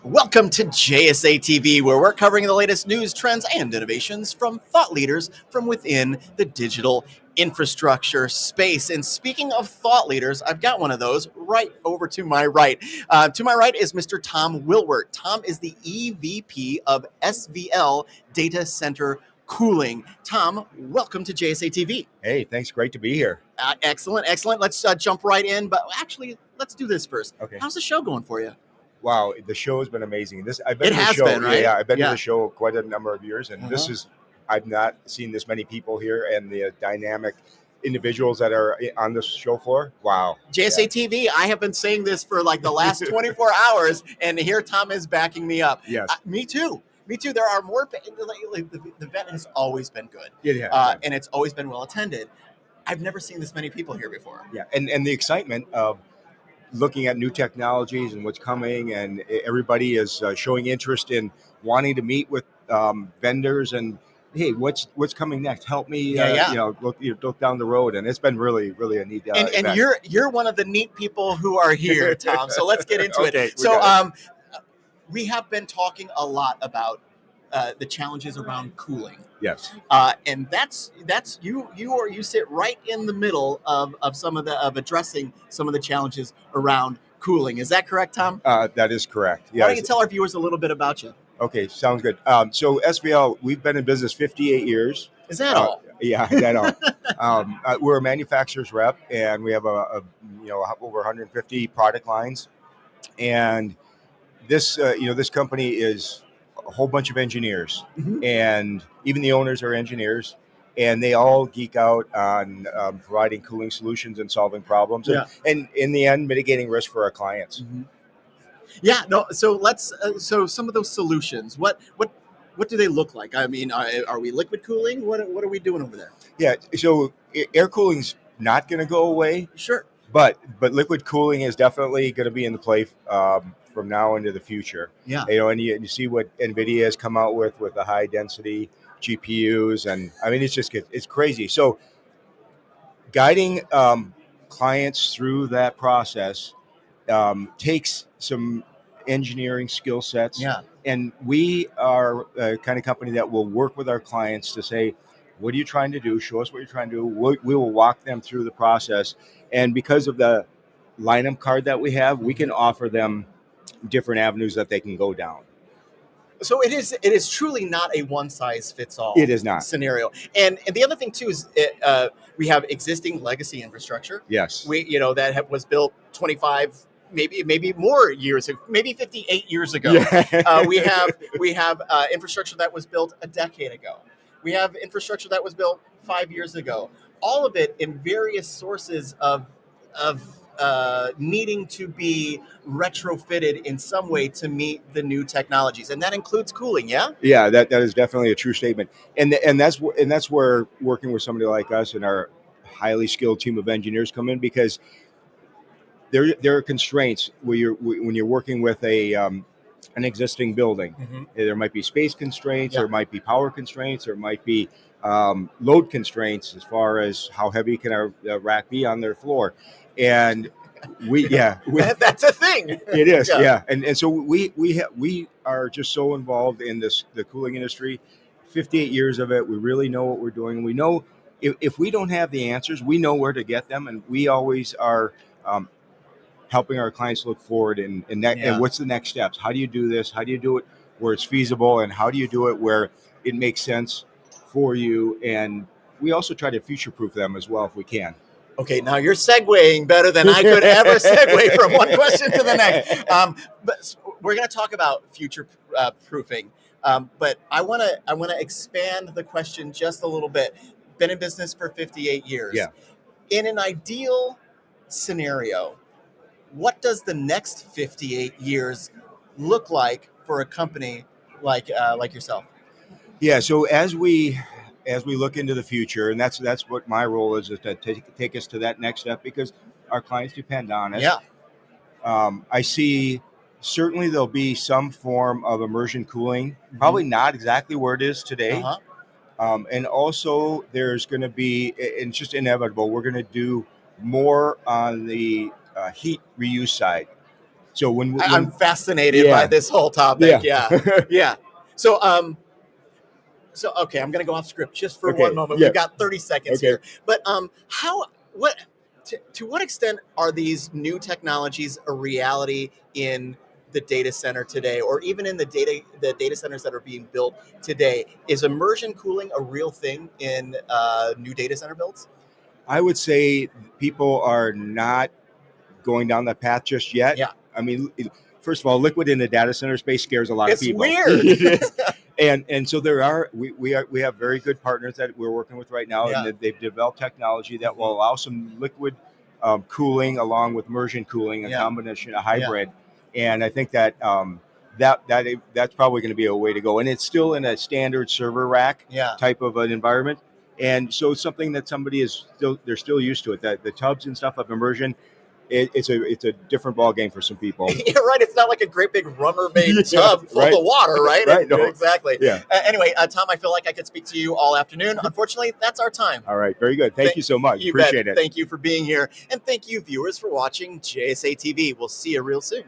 Welcome to JSA TV, where we're covering the latest news, trends, and innovations from thought leaders from within the digital infrastructure space. And speaking of thought leaders, I've got one of those right over to my right. To my right is Mr. Tom Wilwert. Tom is the EVP of SVL Data Center Cooling. Tom, welcome to JSA TV. Hey, thanks. Great to be here. Excellent, excellent. Let's jump right in. But actually, let's do this first. Okay. How's the show going for you? Wow, the show has been amazing. I've been It to the has show. been, right? Yeah, I've been to Yeah. the show quite a number of years, and this is I've not seen this many people here and the dynamic individuals that are on the show floor. Wow. JSA TV, I have been saying this for like the last 24 hours, and here Tom is backing me up. Yes. Me too. Me too. There are more. The event has always been good, and it's always been well attended. I've never seen this many people here before. Yeah, and the excitement of looking at new technologies and what's coming, and everybody is showing interest in wanting to meet with vendors and hey, what's coming next? Help me, look down the road, and it's been really a neat. And event. you're one of the neat people who are here, Tom. So let's get into it. So we have been talking a lot about the challenges around cooling. Yes. And that's you sit right in the middle of addressing some of the challenges around cooling. Is that correct, Tom? That is correct. Yes. Why don't you tell our viewers a little bit about you? Okay, sounds good. So SVL, we've been in business 58 years. Is that all? Yeah, that all. We're a manufacturer's rep, and we have over 150 product lines. And this company is a whole bunch of engineers, and even the owners are engineers, and they all geek out on providing cooling solutions and solving problems, and in the end, mitigating risk for our clients. Yeah, no. So let's. So some of those solutions. What do they look like? I mean, are we liquid cooling? What are we doing over there? Yeah. So air cooling's not going to go away. Sure. But liquid cooling is definitely going to be in the play from now into the future. Yeah. And you see what NVIDIA has come out with the high density GPUs, and I mean it's crazy. So guiding clients through that process takes some engineering skill sets. Yeah. And we are a kind of company that will work with our clients to say, what are you trying to do? Show us what you're trying to do. We will walk them through the process. And because of the lineup card that we have, we can offer them different avenues that they can go down. So it is truly not a one size fits all. It is not scenario. And the other thing too is we have existing legacy infrastructure. Yes. That was built 25. Maybe more years, maybe 58 years ago. Yeah. We have infrastructure that was built a decade ago. We have infrastructure that was built 5 years ago. All of it in various sources of needing to be retrofitted in some way to meet the new technologies, and that includes cooling. Yeah. Yeah, that is definitely a true statement, and that's where working with somebody like us and our highly skilled team of engineers come in, because there are constraints when you're working with an existing building. Mm-hmm. There might be space constraints, Yeah. there might be power constraints, there might be load constraints as far as how heavy can our rack be on their floor, and that's a thing. It is, yeah. And so we are just so involved in the cooling industry. 58 years of it, we really know what we're doing. We know if we don't have the answers, we know where to get them, and we always are helping our clients look forward and what's the next steps? How do you do this? How do you do it where it's feasible? And how do you do it where it makes sense for you? And we also try to future-proof them as well if we can. Okay, now you're segueing better than I could ever segue from one question to the next. But we're going to talk about future proofing. But I want to expand the question just a little bit. Been in business for 58 years. Yeah. In an ideal scenario, what does the next 58 years look like for a company like yourself? Yeah. So as we look into the future, and that's what my role is to take us to that next step, because our clients depend on us. Yeah. I see certainly there'll be some form of immersion cooling, probably not exactly where it is today. And also there's going to be, and it's just inevitable, we're going to do more on the heat reuse side. So when I'm fascinated Yeah. by this whole topic. Yeah. yeah, Yeah. So, so okay, I'm going to go off script just for Okay, one moment. yeah. We've got 30 seconds Okay. here. But what, to what extent are these new technologies a reality in the data center today, or even in the data centers that are being built today? Is immersion cooling a real thing in new data center builds? I would say people are not going down that path just yet. Yeah. I mean, first of all, liquid in the data center space scares a lot of It's people. weird. It is. And so we have very good partners that we're working with right now, Yeah. and they've developed technology that will Mhm. allow some liquid cooling along with immersion cooling, a Yeah. combination, a hybrid. And I think that that's probably going to be a way to go. And it's still in a standard server rack Yeah. type of an environment. And so it's something that they're still used to it. That the tubs and stuff of immersion, it's a different ball game for some people. Yeah, right. It's not like a great big Rubbermaid Yeah, tub full right. of water, right? Right, no. Exactly. Yeah. Anyway, Tom, I feel like I could speak to you all afternoon. Unfortunately, that's our time. All right. Very good. Thank you so much. You bet. Appreciate it. Thank you for being here. And thank you, viewers, for watching JSA TV. We'll see you real soon.